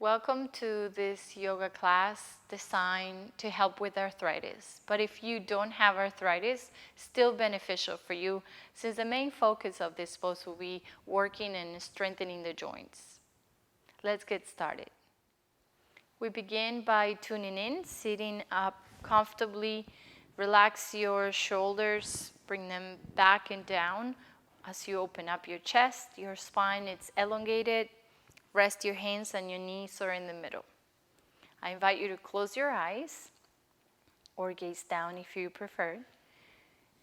Welcome to this yoga class designed to help with arthritis. But if you don't have arthritis, still beneficial for you since the main focus of this pose will be working and strengthening the joints. Let's get started. We begin by tuning in, sitting up comfortably. Relax your shoulders, bring them back and down as you open up your chest. Your spine is elongated. Rest your hands on your knees or in the middle. I invite you to close your eyes or gaze down if you prefer.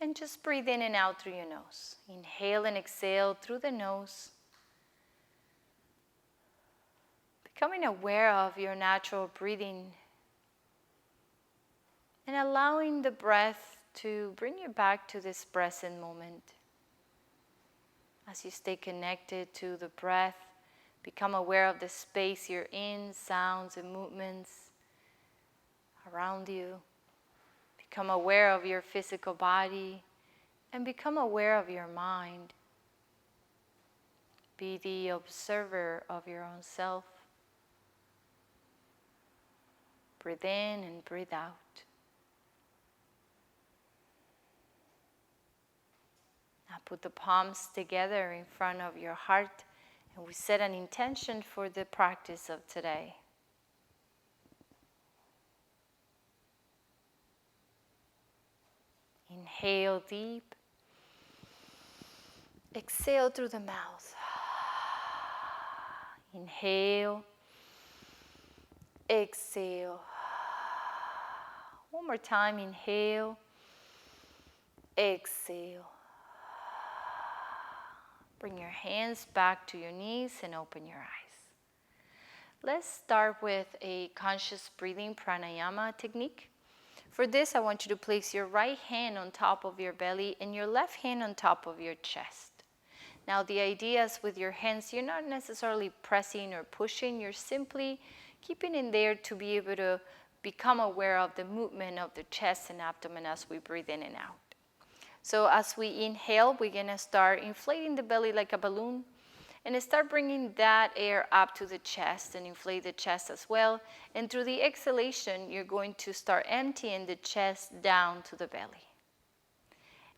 And just breathe in and out through your nose. Inhale and exhale through the nose. Becoming aware of your natural breathing and allowing the breath to bring you back to this present moment. As you stay connected to the breath, become aware of the space you're in, sounds and movements around you. Become aware of your physical body and become aware of your mind. Be the observer of your own self. Breathe in and breathe out. Now put the palms together in front of your heart. And we set an intention for the practice of today. Inhale deep. Exhale through the mouth. Inhale. Exhale. One more time. Inhale. Exhale. Bring your hands back to your knees and open your eyes. Let's start with a conscious breathing pranayama technique. For this, I want you to place your right hand on top of your belly and your left hand on top of your chest. Now, the idea is with your hands, you're not necessarily pressing or pushing, you're simply keeping in there to be able to become aware of the movement of the chest and abdomen as we breathe in and out. So as we inhale, we're going to start inflating the belly like a balloon and start bringing that air up to the chest and inflate the chest as well. And through the exhalation, you're going to start emptying the chest down to the belly.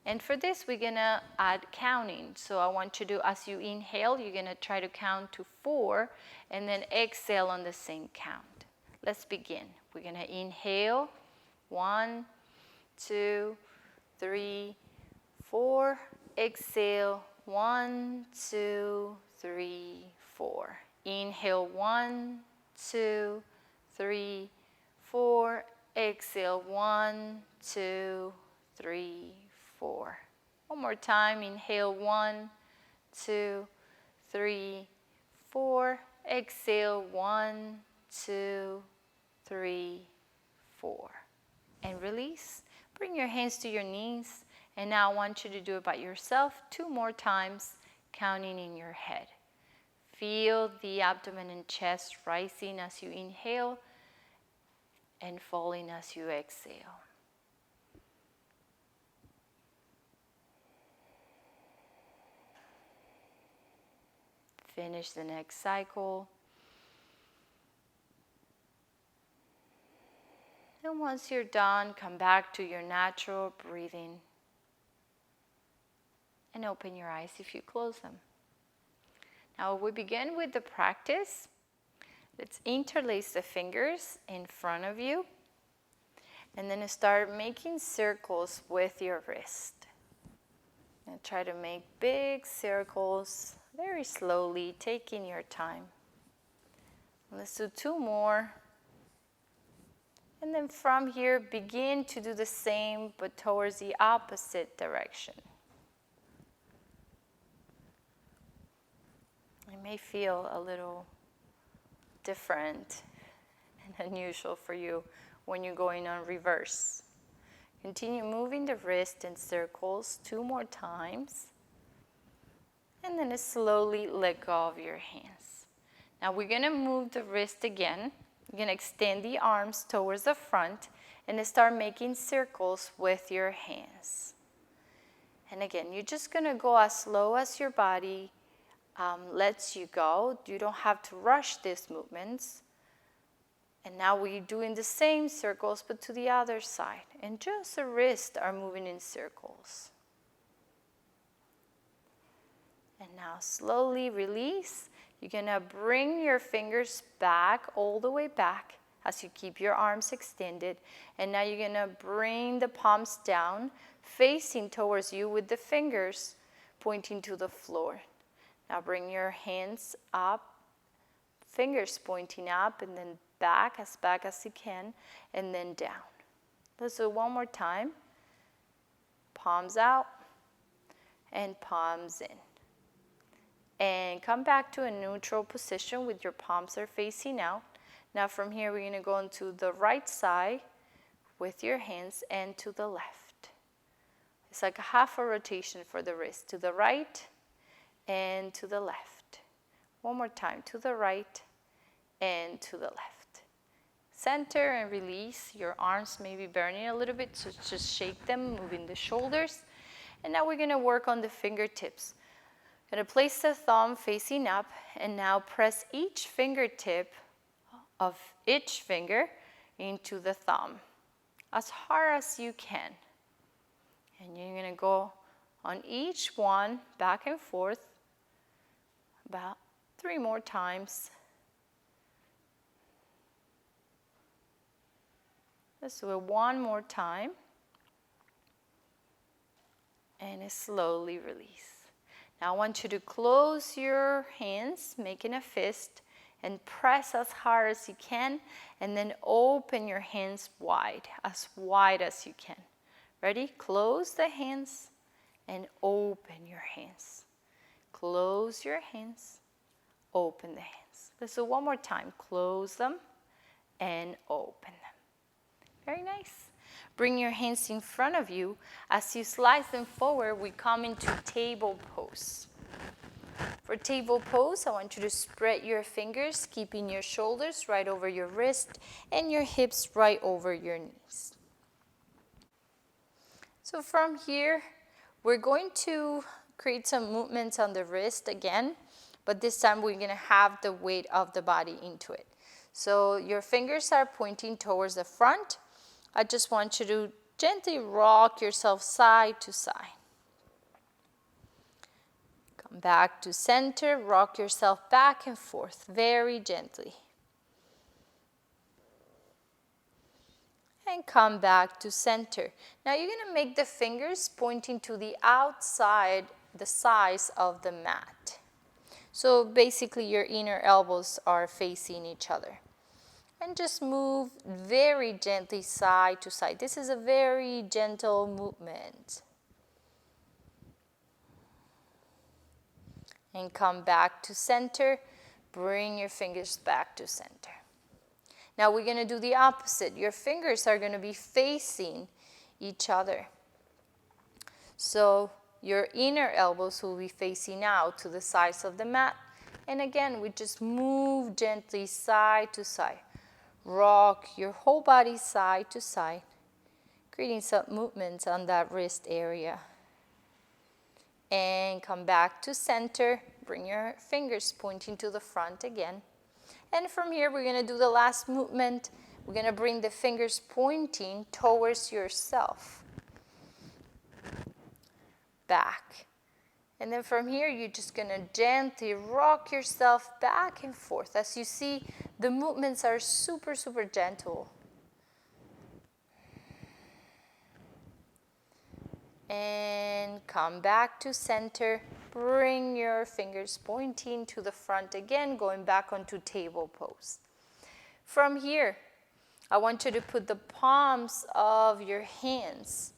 And for this, we're going to add counting. So I want you to, as you inhale, you're going to try to count to 4 and then exhale on the same count. Let's begin. We're going to inhale, 1, 2, 3, 4. Exhale, 1, 2, 3, 4. Inhale, 1, 2, 3, 4. Exhale, 1, 2, 3, 4. One more time. Inhale, 1, 2, 3, 4. Exhale, 1, 2, 3, 4. And release. Bring your hands to your knees. And now I want you to do it by yourself 2 more times, counting in your head. Feel the abdomen and chest rising as you inhale and falling as you exhale. Finish the next cycle. And once you're done, come back to your natural breathing. And open your eyes if you close them. Now we begin with the practice. Let's interlace the fingers in front of you. And then start making circles with your wrist. And try to make big circles very slowly, taking your time. Let's do 2 more. And then from here, begin to do the same, but towards the opposite direction. It may feel a little different and unusual for you when you're going on reverse. Continue moving the wrist in circles 2 more times. And then slowly let go of your hands. Now we're going to move the wrist again. You're going to extend the arms towards the front and start making circles with your hands. And again, you're just going to go as slow as your body lets you go. You don't have to rush these movements. now we're doing the same circles, but to the other side. And just the wrists are moving in circles. And now slowly release. You're going to bring your fingers back, all the way back, as you keep your arms extended. And now you're going to bring the palms down, facing towards you with the fingers pointing to the floor. Now bring your hands up, fingers pointing up, and then back as you can, and then down. Let's do it one more time. Palms out and palms in. And come back to a neutral position with your palms are facing out. Now from here we're going to go into the right side with your hands and to the left. It's like a half a rotation for the wrist. To the right and to the left. One more time. To the right and to the left. Center and release. Your arms may be burning a little bit, so just shake them, moving the shoulders. And now we're going to work on the fingertips. Going to place the thumb facing up, and now press each fingertip of each finger into the thumb as hard as you can. And you're going to go on each one back and forth about 3 more times. Let's do it one more time. And slowly release. Now I want you to close your hands, making a fist, and press as hard as you can, and then open your hands wide as you can. Ready? Close the hands and open your hands. Close your hands, open the hands. Let's do one more time. Close them and open them. Very nice. Bring your hands in front of you. As you slide them forward, we come into table pose. For table pose, I want you to spread your fingers, keeping your shoulders right over your wrist and your hips right over your knees. So from here, we're going to create some movements on the wrist again, but this time we're going to have the weight of the body into it. So your fingers are pointing towards the front. I just want you to gently rock yourself side to side. Come back to center, rock yourself back and forth very gently. And come back to center. Now you're going to make the fingers pointing to the outside, the sides of the mat. So basically your inner elbows are facing each other. And just move very gently side to side. This is a very gentle movement. And come back to center. Bring your fingers back to center. Now we're going to do the opposite. Your fingers are going to be facing each other. So your inner elbows will be facing out to the sides of the mat. And again, we just move gently side to side. Rock your whole body side to side, creating some movements on that wrist area. And come back to center. Bring your fingers pointing to the front again. And from here, we're going to do the last movement. We're going to bring the fingers pointing towards yourself. Back. And then from here, you're just going to gently rock yourself back and forth. As you see, the movements are super, super gentle. And come back to center. Bring your fingers pointing to the front again, going back onto table pose. From here, I want you to put the palms of your hands,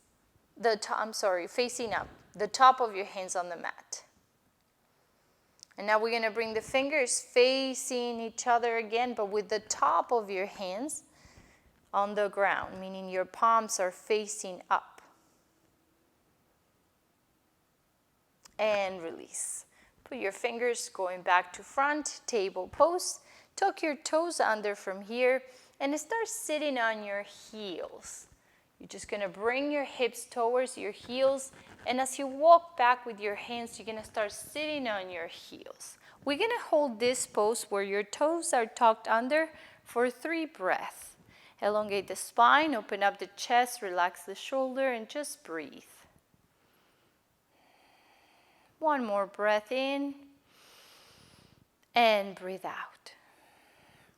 facing up, the top of your hands on the mat. And now we're going to bring the fingers facing each other again, but with the top of your hands on the ground, meaning your palms are facing up. And release. Put your fingers going back to front, table pose. Tuck your toes under from here and start sitting on your heels. You're just going to bring your hips towards your heels, and as you walk back with your hands, you're going to start sitting on your heels. We're going to hold this pose where your toes are tucked under for 3 breaths. Elongate the spine, open up the chest, relax the shoulder, and just breathe. One more breath in and breathe out.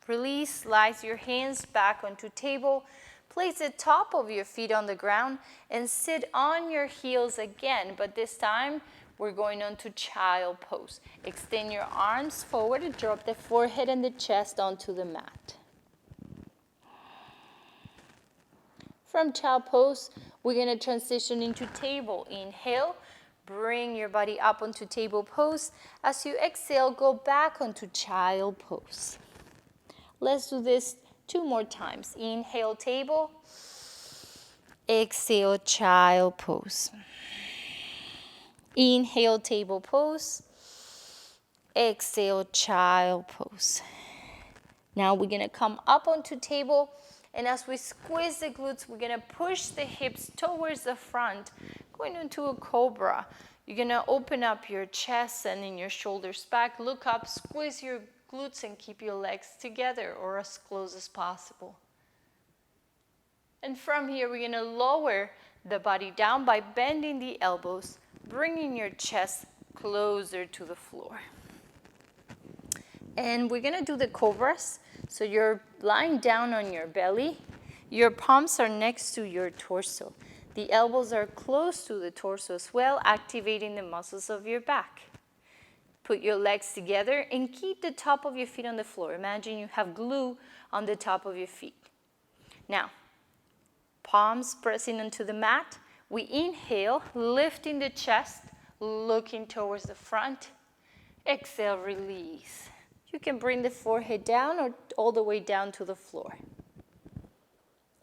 Release, slide your hands back onto table. Place the top of your feet on the ground and sit on your heels again, but this time we're going on to child pose. Extend your arms forward and drop the forehead and the chest onto the mat. From child pose, we're going to transition into table. Inhale, bring your body up onto table pose. As you exhale, go back onto child pose. Let's do this 2 more times. Inhale, table. Exhale, child pose. Inhale, table pose. Exhale, child pose. Now we're going to come up onto table, and as we squeeze the glutes, we're going to push the hips towards the front, going into a cobra. You're going to open up your chest and in your shoulders back. Look up, squeeze your glutes, and keep your legs together or as close as possible. And from here, we're going to lower the body down by bending the elbows, bringing your chest closer to the floor. And we're going to do the cobras. So you're lying down on your belly. Your palms are next to your torso. The elbows are close to the torso as well, activating the muscles of your back. Put your legs together and keep the top of your feet on the floor. Imagine you have glue on the top of your feet. Now, palms pressing onto the mat. We inhale, lifting the chest, looking towards the front. Exhale, release. You can bring the forehead down or all the way down to the floor.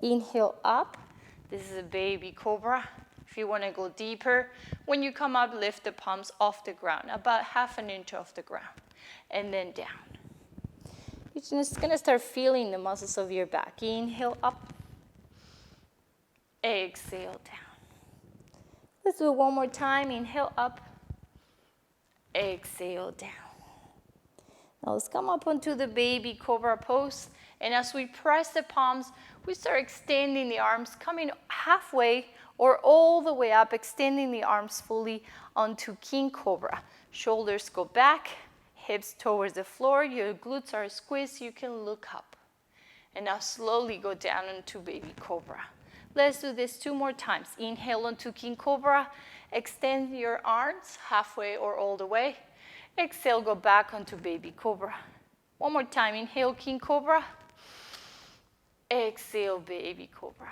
Inhale up. This is a baby cobra. If you want to go deeper, when you come up, lift the palms off the ground, about 1/2 inch off the ground, and then down. You're just going to start feeling the muscles of your back. Inhale up. Exhale down. Let's do it one more time. Inhale up. Exhale down. Now let's come up onto the baby cobra pose. And as we press the palms, we start extending the arms, coming halfway or all the way up, extending the arms fully onto king cobra. Shoulders go back, hips towards the floor. Your glutes are squeezed. You can look up. And now slowly go down into baby cobra. Let's do this 2 more times. Inhale onto king cobra. Extend your arms halfway or all the way. Exhale, go back onto baby cobra. One more time. Inhale, king cobra. Exhale, baby cobra.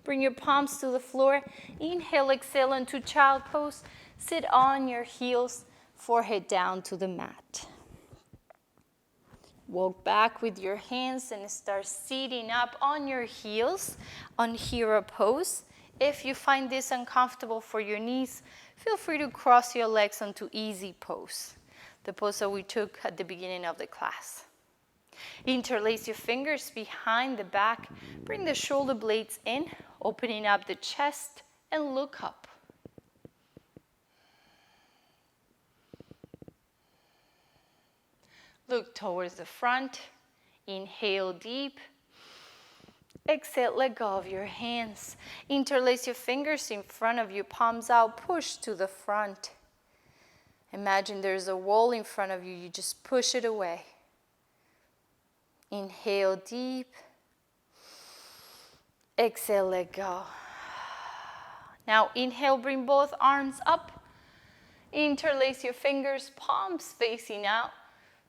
Bring your palms to the floor. Inhale, exhale into child pose. Sit on your heels, forehead down to the mat. Walk back with your hands and start sitting up on your heels on hero pose. If you find this uncomfortable for your knees, feel free to cross your legs onto easy pose, the pose that we took at the beginning of the class. Interlace your fingers behind the back. Bring the shoulder blades in, opening up the chest, and look up. Look towards the front. Inhale deep. Exhale, let go of your hands. Interlace your fingers in front of you, palms out, push to the front. Imagine there's a wall in front of you. You just push it away. Inhale deep. Exhale, let go. Now inhale, bring both arms up. Interlace your fingers, palms facing out.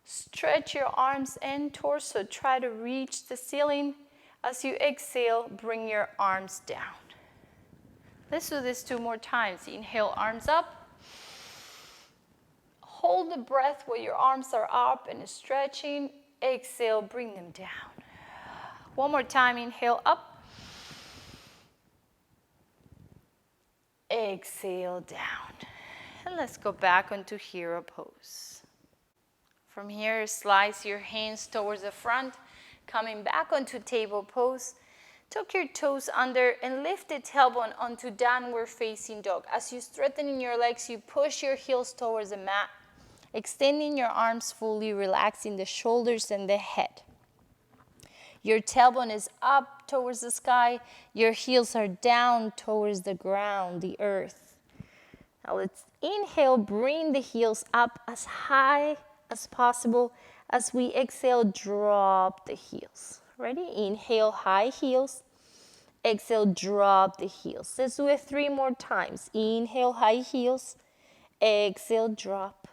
Stretch your arms and torso. Try to reach the ceiling. As you exhale, bring your arms down. Let's do this 2 more times. Inhale, arms up. Hold the breath while your arms are up and stretching. Exhale, bring them down. One more time. Inhale, up. Exhale, down. And let's go back onto hero pose. From here, slice your hands towards the front. Coming back onto table pose. Tuck your toes under and lift the tailbone onto downward facing dog. As you strengthen in your legs, you push your heels towards the mat Extending your arms fully, relaxing the shoulders and the head. Your tailbone is up towards the sky. Your heels are down towards the ground, the earth. Now let's inhale, bring the heels up as high as possible. As we exhale, drop the heels. Ready? Inhale, high heels. Exhale, drop the heels. Let's do it 3 more times. Inhale, high heels. Exhale, drop.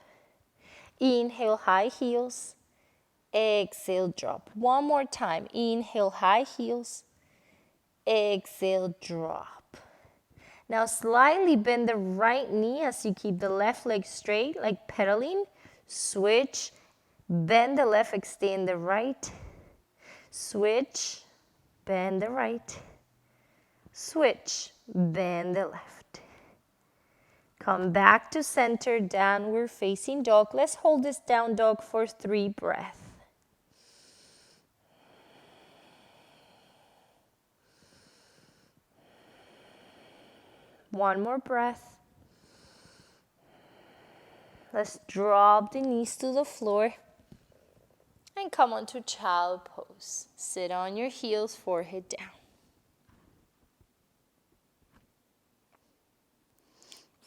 Inhale, high heels. Exhale, drop. One more time. Inhale, high heels. Exhale, drop. Now slightly bend the right knee as you keep the left leg straight, like pedaling. Switch. Bend the left, extend the right. Switch. Bend the right. Switch. Bend the left. Come back to center, downward facing dog. Let's hold this down dog for 3 breaths. One more breath. Let's drop the knees to the floor and come on to child pose. Sit on your heels, forehead down.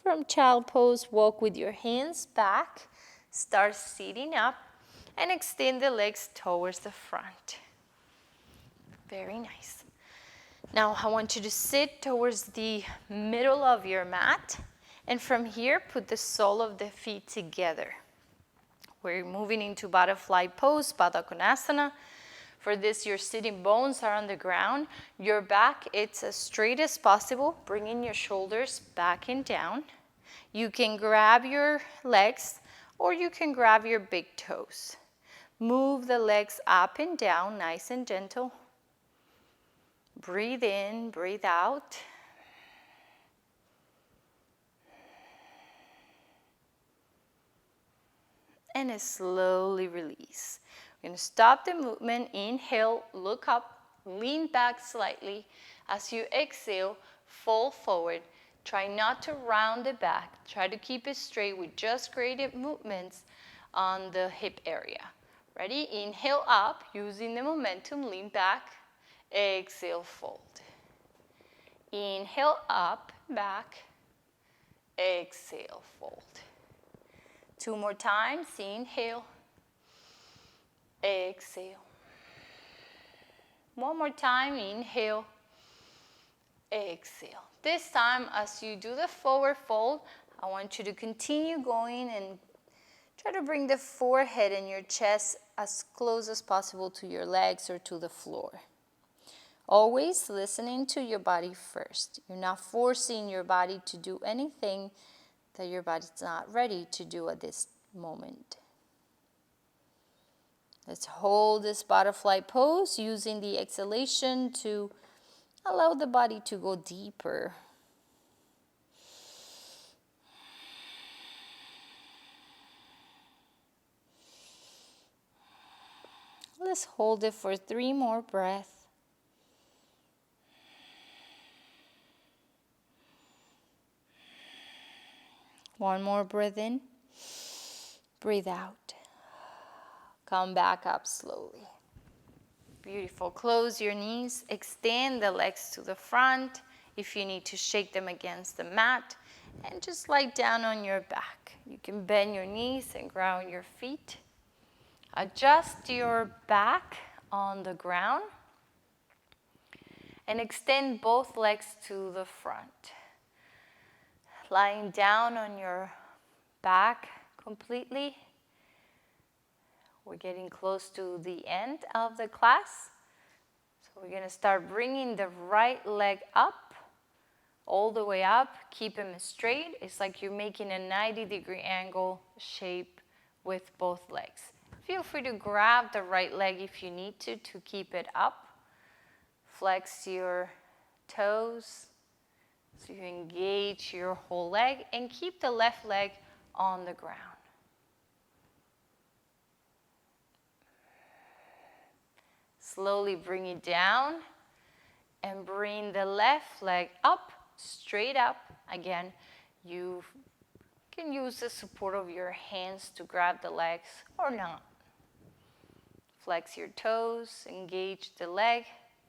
From child pose, walk with your hands back. Start sitting up and extend the legs towards the front. Very nice. Now I want you to sit towards the middle of your mat, and from here put the sole of the feet together. We're moving into butterfly pose, Baddha Konasana. For this, your sitting bones are on the ground. Your back, it's as straight as possible, bringing your shoulders back and down. You can grab your legs or you can grab your big toes. Move the legs up and down, nice and gentle. Breathe in, breathe out. And slowly release. We're going to stop the movement. Inhale, look up, lean back slightly. As you exhale, fall forward. Try not to round the back. Try to keep it straight with just gradient movements on the hip area. Ready? Inhale up, using the momentum, lean back. Exhale, fold. Inhale up, back. Exhale, fold. 2 more times. Inhale. Exhale. One more time. Inhale. Exhale. This time, as you do the forward fold, I want you to continue going and try to bring the forehead and your chest as close as possible to your legs or to the floor. Always listening to your body first. You're not forcing your body to do anything that your body's not ready to do at this moment. Let's hold this butterfly pose using the exhalation to allow the body to go deeper. Let's hold it for 3 more breaths. One more breath in. Breathe out. Come back up slowly. Beautiful. Close your knees. Extend the legs to the front. If you need to shake them against the mat. And just lie down on your back. You can bend your knees and ground your feet. Adjust your back on the ground. And extend both legs to the front. Lying down on your back completely. We're getting close to the end of the class. So we're going to start bringing the right leg up, all the way up. Keep them straight. It's like you're making a 90-degree angle shape with both legs. Feel free to grab the right leg if you need to keep it up. Flex your toes. So you engage your whole leg and keep the left leg on the ground. Slowly bring it down and bring the left leg up, straight up. Again, you You can use the support of your hands to grab the legs or not. Flex your toes, engage the leg,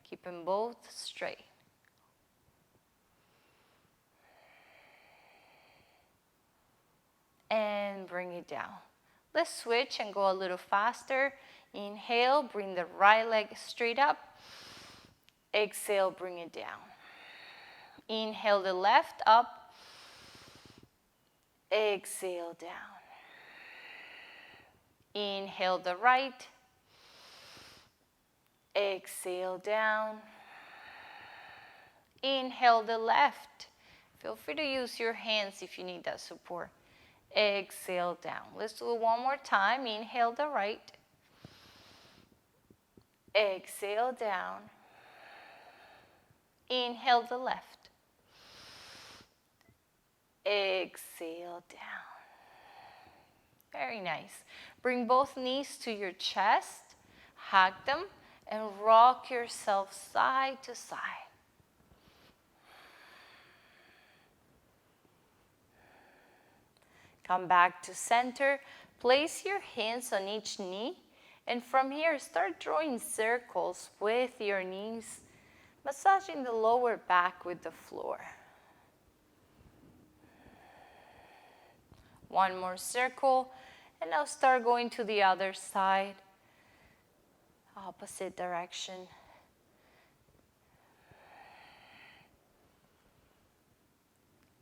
keep them both straight. And bring it down. Let's switch and go a little faster. Inhale, bring the right leg straight up. Exhale, bring it down. Inhale the left up. Exhale down. Inhale the right. Exhale down. Inhale the left. Feel free to use your hands if you need that support. Exhale down. Let's do it one more time. Inhale the right. Exhale down. Inhale the left. Exhale down. Very nice. Bring both knees to your chest. Hug them and rock yourself side to side. Come back to center. Place your hands on each knee. And from here, start drawing circles with your knees, massaging the lower back with the floor. One more circle. And now start going to the other side. Opposite direction.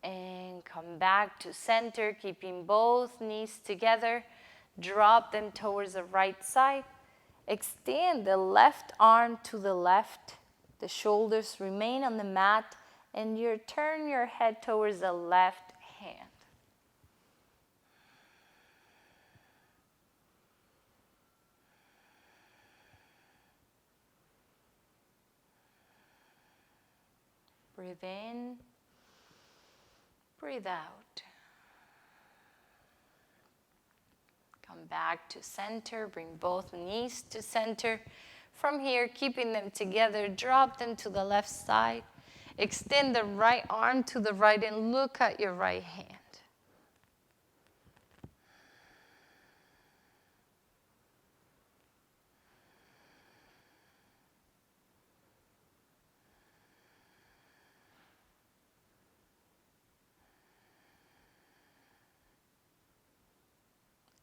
And come back to center, keeping both knees together. Drop them towards the right side. Extend the left arm to the left. The shoulders remain on the mat, and you turn your head towards the left hand. Breathe in. Breathe out. Come back to center. Bring both knees to center. From here, keeping them together, drop them to the left side. Extend the right arm to the right and look at your right hand.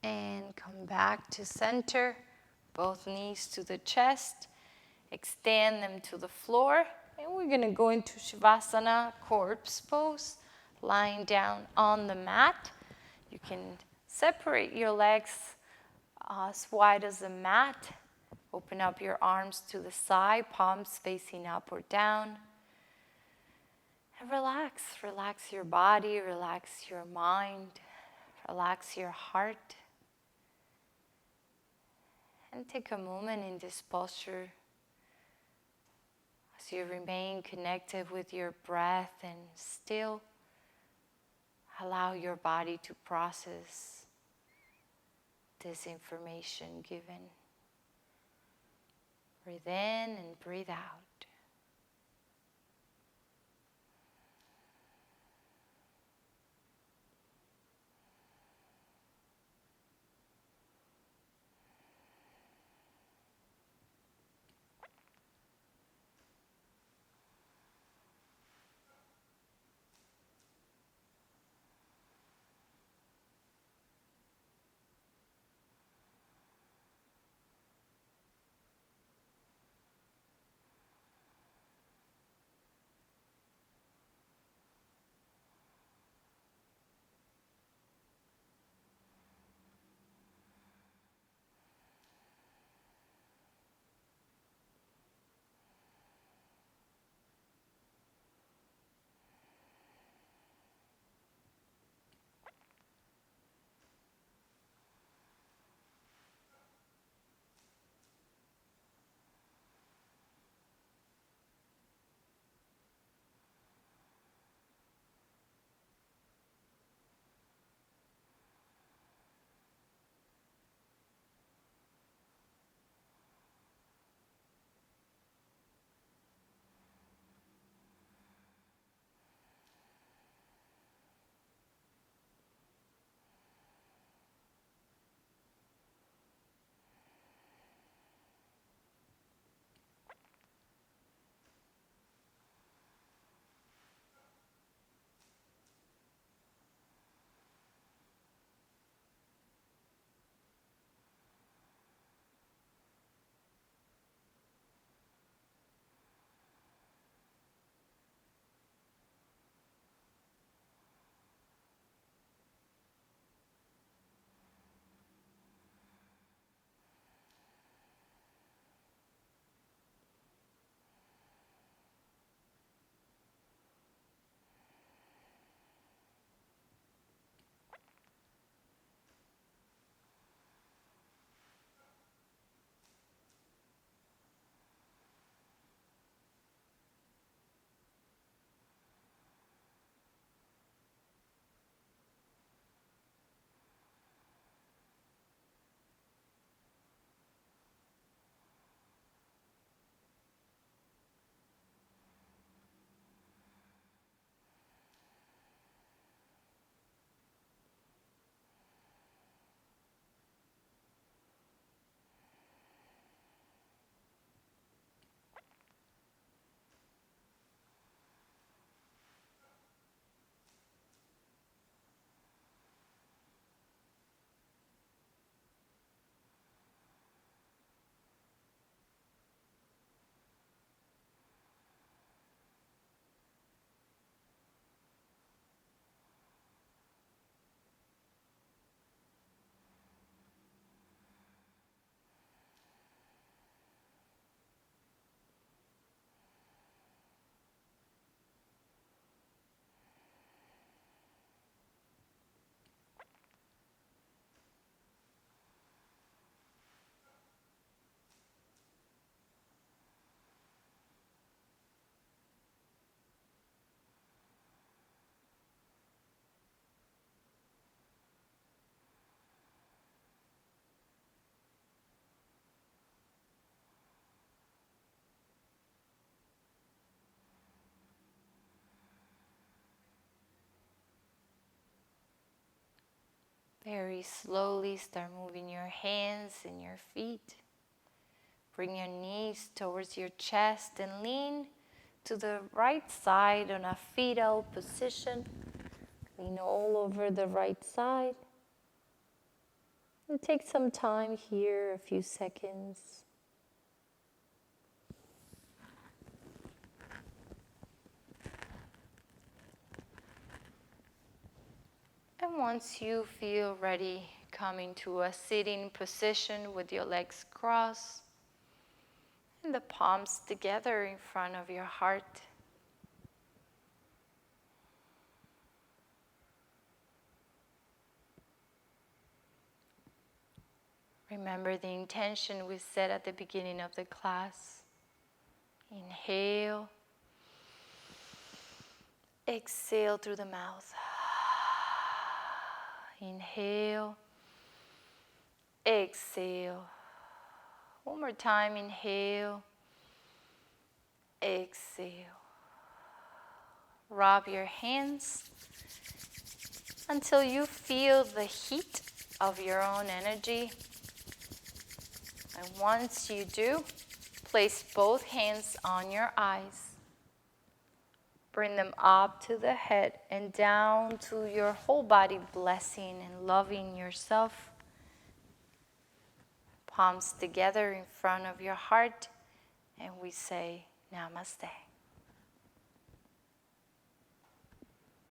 And come back to center, both knees to the chest, extend them to the floor, and we're going to go into Shavasana, corpse pose, lying down on the mat. You can separate your legs as wide as the mat, open up your arms to the side, palms facing up or down, and relax your body, relax your mind, relax your heart. And take a moment in this posture as you remain connected with your breath and still allow your body to process this information given. Breathe in and breathe out. Very slowly start moving your hands and your feet. Bring your knees towards your chest and lean to the right side on a fetal position. Lean all over the right side. And take some time here, a few seconds. And once you feel ready, come into a sitting position with your legs crossed and the palms together in front of your heart. Remember the intention we set at the beginning of the class. Inhale. Exhale through the mouth. Inhale. Exhale. One more time. Inhale. Exhale. Rub your hands until you feel the heat of your own energy. And once you do, place both hands on your eyes. Bring them up to the head and down to your whole body, blessing and loving yourself. Palms together in front of your heart, and we say Namaste.